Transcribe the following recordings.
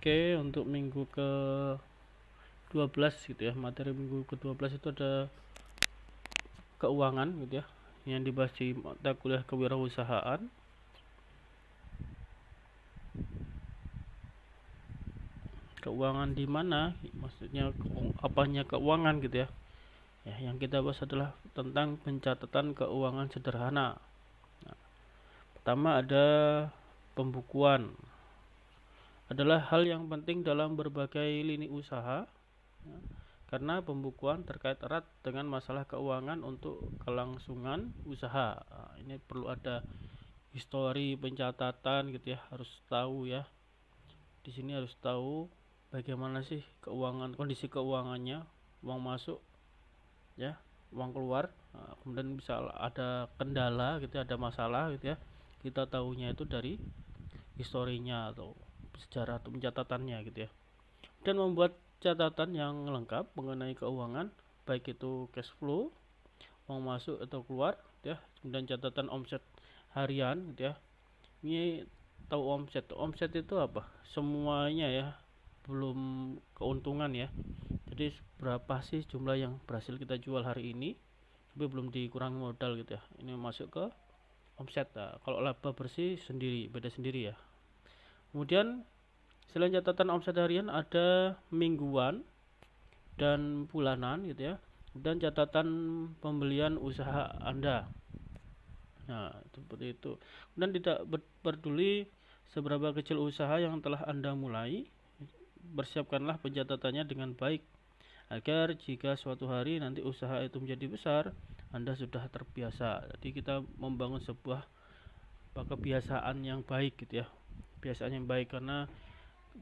Oke, untuk minggu ke 12 gitu ya, materi minggu ke 12 itu ada keuangan gitu ya, yang dibahas di mata kuliah kewirausahaan. Keuangan di mana, maksudnya apanya keuangan gitu ya. Yang kita bahas adalah tentang pencatatan keuangan sederhana. Nah, pertama ada pembukuan, adalah hal yang penting dalam berbagai lini usaha, karena pembukuan terkait erat dengan masalah keuangan untuk kelangsungan usaha. Nah, ini perlu ada histori pencatatan gitu ya, harus tahu ya. Di sini harus tahu bagaimana sih keuangan, kondisi keuangannya, uang masuk ya, uang keluar. Nah, kemudian bisa ada kendala gitu, ada masalah gitu ya. Kita tahunya itu dari historinya atau sejarah atau pencatatannya gitu ya. Dan membuat catatan yang lengkap mengenai keuangan, baik itu cash flow, uang masuk atau keluar gitu ya. Kemudian catatan omset harian gitu ya. Ini tahu omset itu apa? Semuanya ya, belum keuntungan ya. Jadi berapa sih jumlah yang berhasil kita jual hari ini, tapi belum dikurangi modal gitu ya. Ini masuk ke omset. Nah, kalau laba bersih sendiri, beda sendiri ya. Kemudian selain catatan omset harian ada mingguan dan bulanan gitu ya. Dan catatan pembelian usaha Anda. Nah, seperti itu. Dan tidak peduli seberapa kecil usaha yang telah Anda mulai, persiapkanlah pencatatannya dengan baik agar jika suatu hari nanti usaha itu menjadi besar, Anda sudah terbiasa. Jadi kita membangun sebuah kebiasaan yang baik gitu ya. Kebiasaan yang baik, karena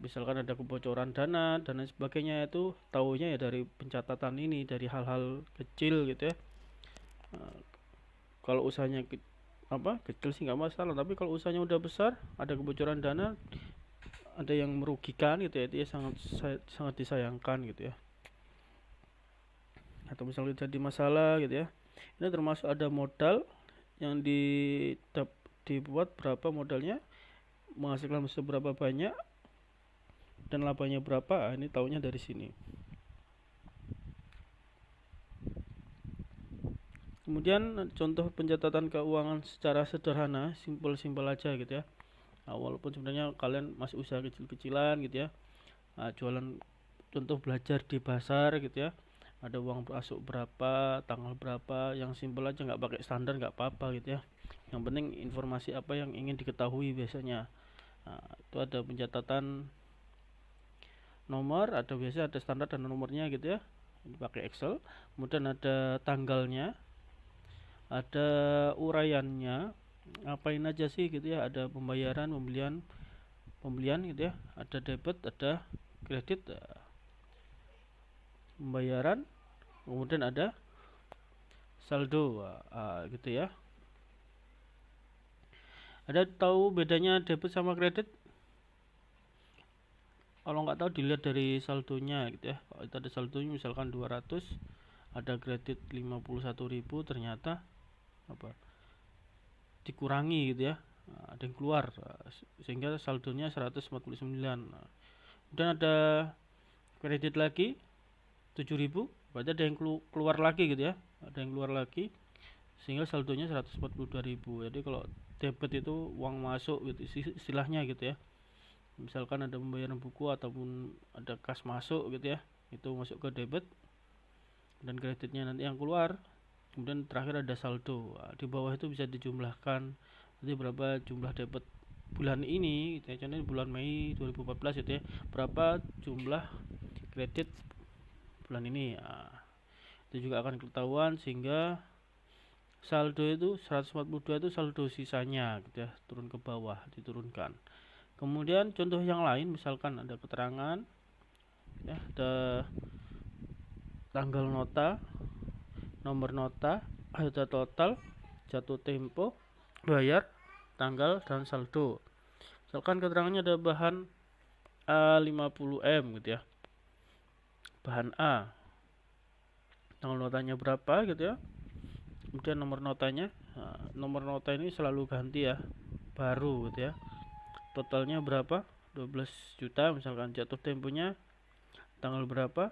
misalkan ada kebocoran dana dan lain sebagainya, itu taunya ya dari pencatatan ini, dari hal-hal kecil gitu ya. Kalau usahanya kecil sih nggak masalah, tapi kalau usahanya udah besar, ada kebocoran dana, ada yang merugikan gitu ya, itu ya sangat disayangkan gitu ya. Atau misalnya jadi masalah gitu ya. Ini termasuk ada modal yang dibuat, berapa modalnya, menghasilkan seberapa banyak, dan labanya berapa. Ini taunya dari sini. Kemudian contoh pencatatan keuangan secara sederhana, simpel-simpel aja gitu ya. Nah, walaupun sebenarnya kalian masih usaha kecil-kecilan gitu ya. Nah, jualan, contoh belajar di pasar gitu ya. Ada uang masuk berapa, tanggal berapa, yang simpel aja, nggak pakai standar nggak apa-apa gitu ya. Yang penting informasi apa yang ingin diketahui biasanya. Nah, itu ada pencatatan nomor, biasanya ada standar dan nomornya gitu ya. Ini pakai Excel. Kemudian ada tanggalnya, ada uraiannya, ngapain aja sih gitu ya. Ada pembayaran, pembelian gitu ya. Ada debit, ada kredit, pembayaran, kemudian ada saldo gitu ya. Ada tahu bedanya debit sama kredit? Kalau nggak tahu dilihat dari saldonya gitu ya. Kalau itu ada saldonya misalkan 200, ada kredit 51.000, ternyata dikurangi gitu ya. Ada yang keluar, sehingga saldonya 149. Dan ada kredit lagi 7.000, berarti ada yang keluar lagi gitu ya. Ada yang keluar lagi, sehingga saldonya 142.000. Jadi kalau debit itu uang masuk gitu istilahnya gitu ya. Misalkan ada pembayaran buku ataupun ada kas masuk gitu ya, itu masuk ke debit, dan kreditnya nanti yang keluar. Kemudian terakhir ada saldo. Di bawah itu bisa dijumlahkan nanti berapa jumlah debit bulan ini gitu ya. Contohnya bulan Mei 2014 gitu ya, berapa jumlah kredit bulan ini. Itu juga akan ketahuan, sehingga saldo itu 142 itu saldo sisanya gitu ya, turun ke bawah, diturunkan. Kemudian contoh yang lain, misalkan ada keterangan ya, ada tanggal nota, nomor nota, ada total, jatuh tempo, bayar, tanggal, dan saldo. Misalkan keterangannya ada bahan A50M gitu ya, bahan A, tanggal notanya berapa gitu ya, kemudian nomor notanya. Nomor nota ini selalu ganti ya, baru gitu ya. Totalnya berapa, 12 juta misalkan, jatuh temponya tanggal berapa.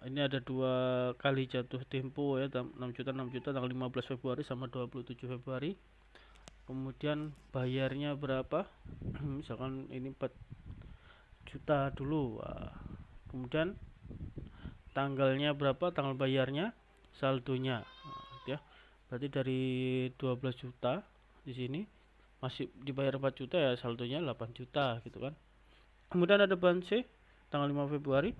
Ini ada 2 kali jatuh tempo ya, 6 juta 6 juta tanggal 15 Februari sama 27 Februari. Kemudian bayarnya berapa? Misalkan ini 4 juta dulu. Kemudian tanggalnya berapa, tanggal bayarnya, saldonya. Ya. Berarti dari 12 juta di sini masih dibayar 4 juta ya, saldonya 8 juta gitu kan. Kemudian ada bahan C tanggal 5 Februari.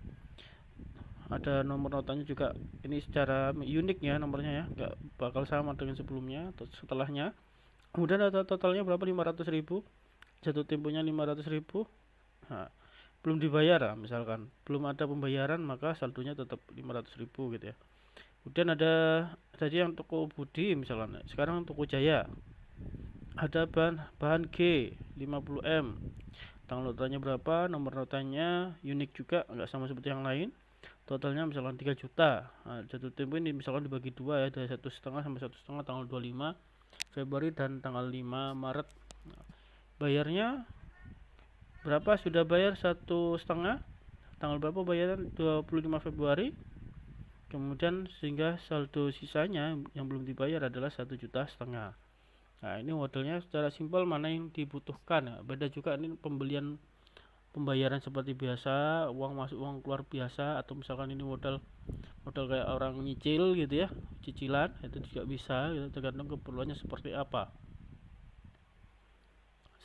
Ada nomor notanya juga, ini secara unik ya nomornya ya, nggak bakal sama dengan sebelumnya atau setelahnya. Kemudian ada totalnya berapa, 500.000, jatuh temponya 500.000. Nah, belum dibayar misalkan, belum ada pembayaran, maka saldonya tetap 500.000 gitu ya. Kemudian ada tadi yang toko Budi misalkan, sekarang toko Jaya. Ada bahan G 50M, tanggal notanya berapa, nomor notanya unik juga, nggak sama seperti yang lain. Totalnya misalkan 3 juta. Nah, jatuh tempo ini misalkan dibagi 2 ya, dari 1,5 sampai 1,5 tanggal 25 Februari dan tanggal 5 Maret. Nah, bayarnya berapa, sudah bayar 1,5, tanggal berapa bayaran, 25 Februari. Kemudian sehingga saldo sisanya yang belum dibayar adalah 1,5 juta. Nah, ini modelnya secara simpel, mana yang dibutuhkan ya. Beda juga ini pembayaran seperti biasa, uang masuk uang keluar biasa, atau misalkan ini modal kayak orang nyicil gitu ya, cicilan, itu juga bisa gitu, tergantung keperluannya seperti apa.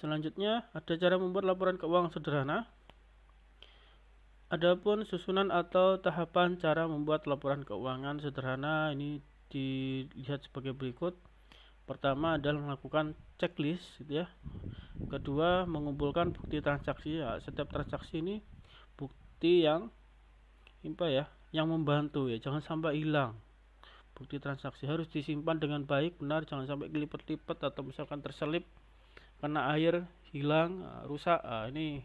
Selanjutnya ada cara membuat laporan keuangan sederhana. Adapun susunan atau tahapan cara membuat laporan keuangan sederhana ini dilihat sebagai berikut. Pertama adalah melakukan checklist gitu ya. Kedua, mengumpulkan bukti transaksi ya. Setiap transaksi ini bukti yang yang membantu ya, jangan sampai hilang. Bukti transaksi harus disimpan dengan baik, benar, jangan sampai kelipet-lipet atau misalkan terselip kena air, hilang, rusak. Ini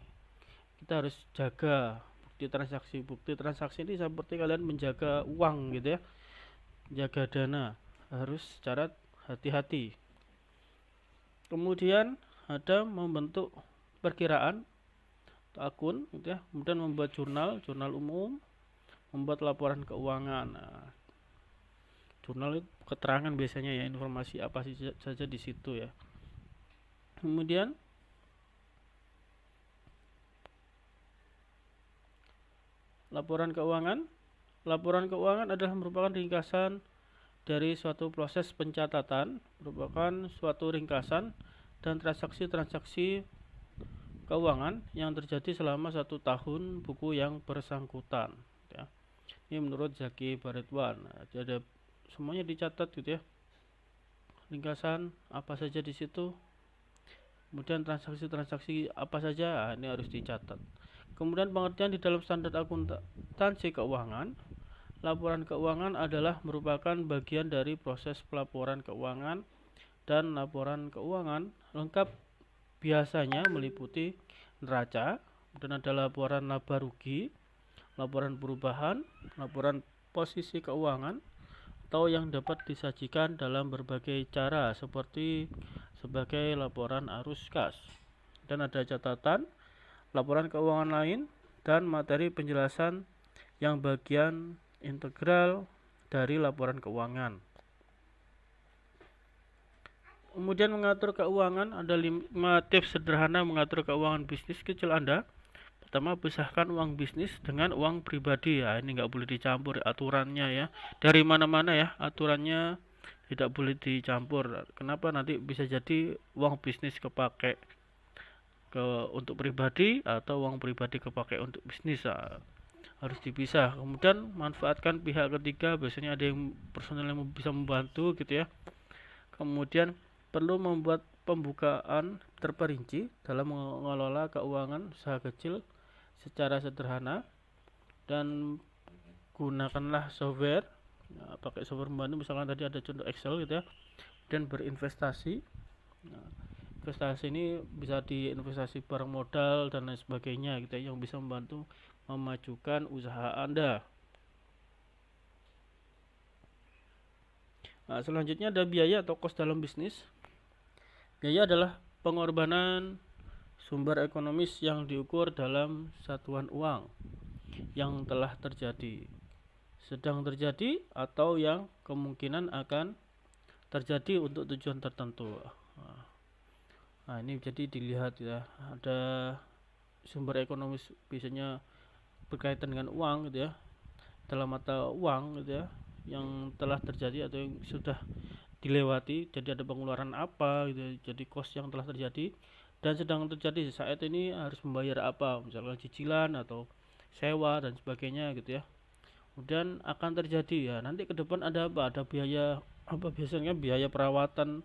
kita harus jaga bukti transaksi. Bukti transaksi ini seperti kalian menjaga uang gitu ya, jaga dana, harus secara hati-hati. Kemudian ada membentuk perkiraan akun gitu ya, kemudian membuat jurnal umum, membuat laporan keuangan. Nah, jurnal itu keterangan biasanya ya, informasi apa saja di situ ya. Kemudian laporan keuangan adalah merupakan ringkasan dari suatu proses pencatatan, merupakan suatu ringkasan dan transaksi-transaksi keuangan yang terjadi selama 1 tahun buku yang bersangkutan ya. Ini menurut Zaki Baritwan. Jadi semuanya dicatat gitu ya, ringkasan apa saja di situ, kemudian transaksi-transaksi apa saja, ini harus dicatat. Kemudian pengertian di dalam standar akuntansi keuangan, laporan keuangan adalah merupakan bagian dari proses pelaporan keuangan, dan laporan keuangan lengkap biasanya meliputi neraca, dan ada laporan laba rugi, laporan perubahan, laporan posisi keuangan, atau yang dapat disajikan dalam berbagai cara seperti sebagai laporan arus kas. Dan ada catatan, laporan keuangan lain, dan materi penjelasan yang bagian integral dari laporan keuangan. Kemudian mengatur keuangan, ada 5 tips sederhana mengatur keuangan bisnis kecil Anda. Pertama, pisahkan uang bisnis dengan uang pribadi ya, ini nggak boleh dicampur aturannya ya, dari mana-mana ya aturannya, tidak boleh dicampur. Kenapa? Nanti bisa jadi uang bisnis kepake untuk pribadi atau uang pribadi kepake untuk bisnis ya. Harus dipisah. Kemudian manfaatkan pihak ketiga, biasanya ada yang personel yang bisa membantu gitu ya. Kemudian perlu membuat pembukaan terperinci dalam mengelola keuangan usaha kecil secara sederhana, dan gunakanlah software, pakai software membantu, misalkan tadi ada contoh Excel gitu ya. Dan berinvestasi. Investasi ini bisa diinvestasi barang modal dan lain sebagainya gitu ya, yang bisa membantu memajukan usaha Anda. Nah, selanjutnya ada biaya atau kos dalam bisnis. Biaya adalah pengorbanan sumber ekonomis yang diukur dalam satuan uang yang telah terjadi, sedang terjadi, atau yang kemungkinan akan terjadi untuk tujuan tertentu. Nah, ini jadi dilihat ya, ada sumber ekonomis biasanya berkaitan dengan uang gitu ya, dalam mata uang gitu ya, yang telah terjadi atau yang sudah dilewati, jadi ada pengeluaran apa gitu ya, jadi cost yang telah terjadi dan sedang terjadi saat ini harus membayar apa, misalkan cicilan atau sewa dan sebagainya gitu ya. Kemudian akan terjadi ya nanti ke depan ada apa, ada biaya apa, biasanya biaya perawatan,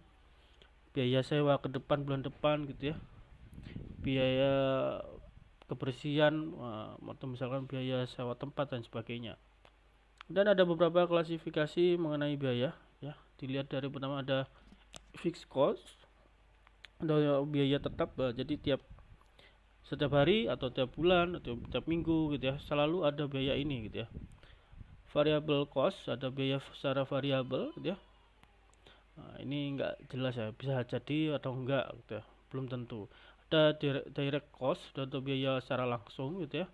biaya sewa ke depan bulan depan gitu ya, biaya kebersihan atau misalkan biaya sewa tempat dan sebagainya. Dan ada beberapa klasifikasi mengenai biaya ya, dilihat dari pertama ada fixed cost atau biaya tetap, jadi setiap hari atau tiap bulan atau tiap minggu gitu ya, selalu ada biaya ini gitu ya. Variable cost, ada biaya secara variabel gitu ya. Nah, ini enggak jelas ya, bisa jadi atau enggak gitu ya, belum tentu. Ada direct cost atau biaya secara langsung gitu ya.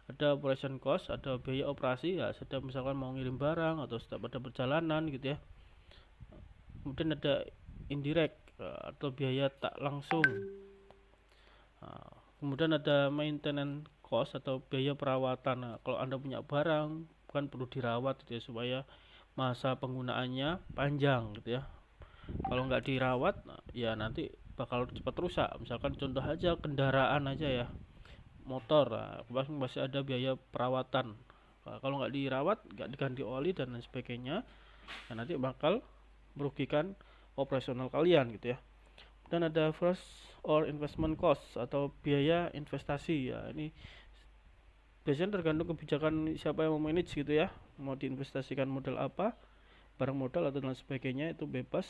Ada operation cost, ada biaya operasi ya, setiap misalkan mau ngirim barang atau setiap ada perjalanan gitu ya. Kemudian ada indirect atau biaya tak langsung. Nah, kemudian ada maintenance cost atau biaya perawatan. Nah, kalau Anda punya barang kan perlu dirawat gitu ya, supaya masa penggunaannya panjang gitu ya. Kalau nggak dirawat ya nanti bakal cepat rusak. Misalkan contoh aja kendaraan aja ya, motor, masih ada biaya perawatan. Nah, kalau nggak dirawat, nggak diganti oli dan lain sebagainya, ya nanti bakal merugikan operasional kalian gitu ya. Dan ada first or investment cost atau biaya investasi ya, ini biasanya tergantung kebijakan siapa yang mau manage gitu ya, mau diinvestasikan modal apa, barang modal atau dan sebagainya, itu bebas.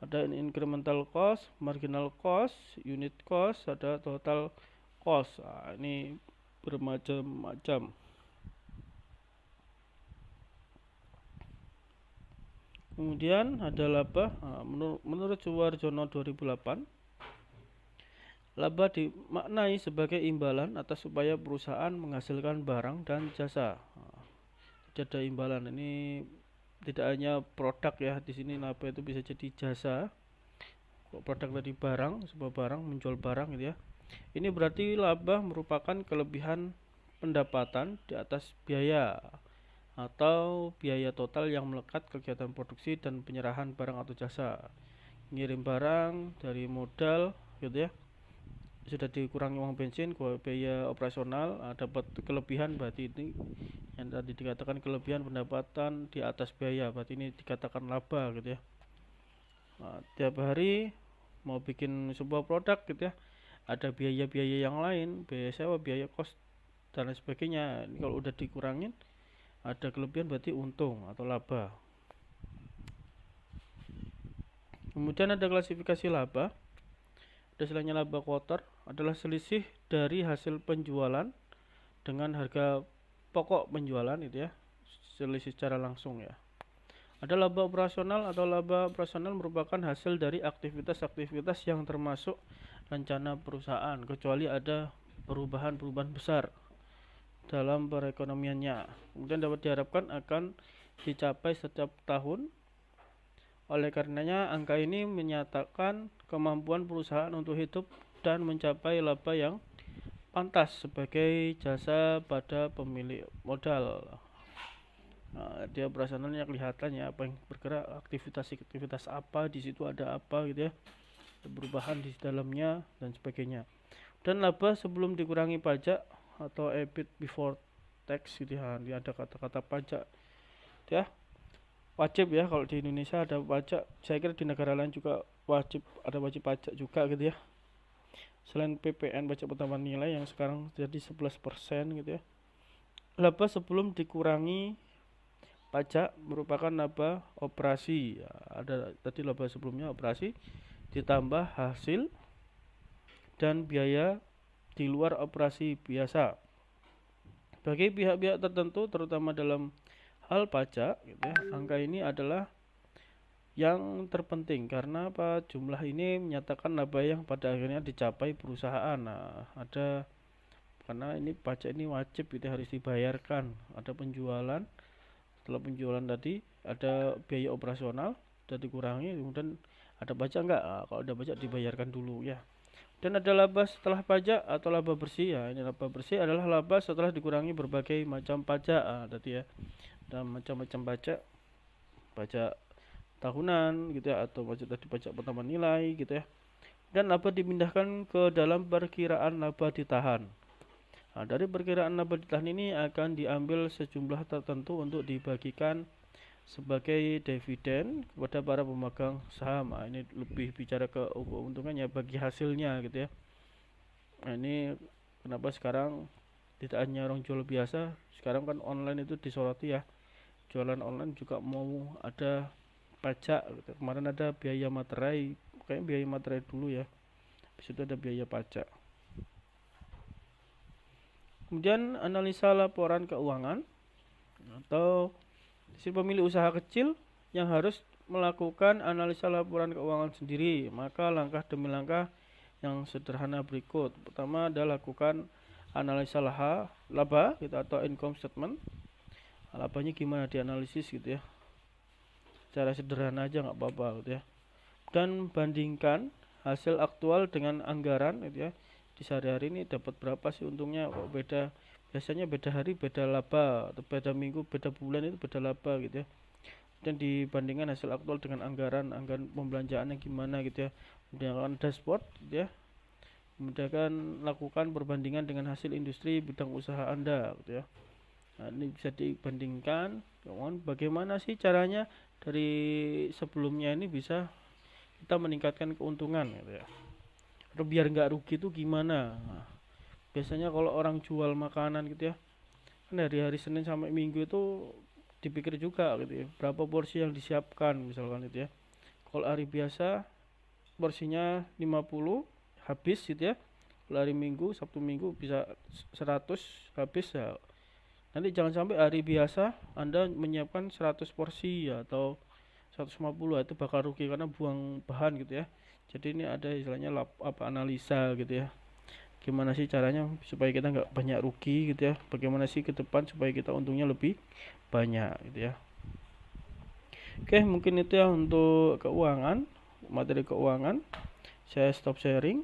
Ada incremental cost, marginal cost, unit cost, ada total cost. Nah, ini bermacam-macam. Kemudian ada laba. Nah, menurut Suwarjono 2008, laba dimaknai sebagai imbalan atas upaya perusahaan menghasilkan barang dan jasa. Jadi ada imbalan, ini tidak hanya produk ya, di sini laba itu bisa jadi jasa. Produk dari barang, sebuah barang, menjual barang gitu ya. Ini berarti laba merupakan kelebihan pendapatan di atas biaya atau biaya total yang melekat kegiatan produksi dan penyerahan barang atau jasa. Ngirim barang dari modal gitu ya, sudah dikurangi uang bensin, biaya operasional, dapat kelebihan, berarti ini yang tadi dikatakan kelebihan pendapatan di atas biaya, berarti ini dikatakan laba gitu ya. Nah, tiap hari mau bikin sebuah produk gitu ya, ada biaya-biaya yang lain, biaya sewa, biaya kos dan lain sebagainya. Ini kalau udah dikurangin ada kelebihan, berarti untung atau laba. Kemudian ada klasifikasi laba. Ada istilahnya laba kotor, adalah selisih dari hasil penjualan dengan harga pokok penjualan itu ya, selisih secara langsung ya. Ada laba operasional, atau laba operasional merupakan hasil dari aktivitas-aktivitas yang termasuk rencana perusahaan, kecuali ada perubahan-perubahan besar dalam perekonomiannya. Kemudian dapat diharapkan akan dicapai setiap tahun. Oleh karenanya, angka ini menyatakan kemampuan perusahaan untuk hidup dan mencapai laba yang pantas sebagai jasa pada pemilik modal. Nah, dia operasionalnya kelihatan ya, apa yang bergerak, aktivitas apa di situ, ada apa gitu ya, perubahan di dalamnya dan sebagainya. Dan laba sebelum dikurangi pajak atau EBIT before tax gitu ya, ada kata-kata pajak ya. Wajib ya, kalau di Indonesia ada pajak, saya kira di negara lain juga wajib pajak juga gitu ya. Selain PPN, pajak pertambahan nilai, yang sekarang jadi 11% gitu ya. Laba sebelum dikurangi pajak merupakan laba operasi ya, ada tadi laba sebelumnya operasi ditambah hasil dan biaya di luar operasi biasa. Bagi pihak-pihak tertentu, terutama dalam hal pajak gitu ya, angka ini adalah yang terpenting karena apa, jumlah ini menyatakan laba yang pada akhirnya dicapai perusahaan. Nah, ada karena ini pajak ini wajib itu harus dibayarkan, ada penjualan, setelah penjualan tadi ada biaya operasional sudah dikurangi, kemudian ada pajak enggak. Nah, kalau ada pajak dibayarkan dulu ya. Dan ada laba setelah pajak atau laba bersih ya. Ini laba bersih adalah laba setelah dikurangi berbagai macam pajak. Tadi ya, dan macam-macam pajak, pajak tahunan gitu ya, atau pajak tadi pajak pertambahan nilai gitu ya. Dan laba dipindahkan ke dalam perkiraan laba ditahan. Nah, dari perkiraan laba ditahan ini akan diambil sejumlah tertentu untuk dibagikan sebagai dividen kepada para pemegang saham. Nah, ini lebih bicara ke keuntungannya bagi hasilnya gitu ya. Nah, ini kenapa sekarang tidak hanya orang jual biasa, sekarang kan online itu disoroti ya. Jualan online juga mau ada pajak gitu. Kemarin ada biaya materai, kayak biaya materai dulu ya. Habis itu ada biaya pajak. Kemudian analisa laporan keuangan atau si pemilik usaha kecil yang harus melakukan analisa laporan keuangan sendiri. Maka langkah demi langkah yang sederhana berikut. Pertama adalah lakukan analisa laba gitu, atau income statement. Labanya gimana dianalisis gitu ya. Cara sederhana aja nggak apa-apa gitu ya. Dan bandingkan hasil aktual dengan anggaran gitu ya. Di sehari-hari ini dapat berapa sih untungnya, kok beda, biasanya beda hari beda laba, atau beda minggu beda bulan itu beda laba gitu ya. Dan dibandingkan hasil aktual dengan anggaran pembelanjaannya gimana gitu ya. Menggunakan dashboard gitu ya. Kemudian lakukan perbandingan dengan hasil industri bidang usaha Anda gitu ya. Nah, ini bisa dibandingkan. Bagaimana sih caranya dari sebelumnya ini bisa kita meningkatkan keuntungan gitu ya. Atau biar nggak rugi itu gimana? Nah, biasanya kalau orang jual makanan gitu ya, kan dari hari Senin sampai Minggu itu dipikir juga gitu ya, berapa porsi yang disiapkan misalkan itu ya. Kalau hari biasa porsinya 50 habis gitu ya. Kalau hari Minggu, Sabtu Minggu bisa 100 habis ya. Nanti jangan sampai hari biasa Anda menyiapkan 100 porsi ya, atau 150, itu bakal rugi karena buang bahan gitu ya. Jadi ini ada istilahnya analisa gitu ya. Gimana sih caranya supaya kita nggak banyak rugi gitu ya. Bagaimana sih ke depan supaya kita untungnya lebih banyak gitu ya. Oke, mungkin itu ya untuk keuangan, materi keuangan. Saya stop sharing.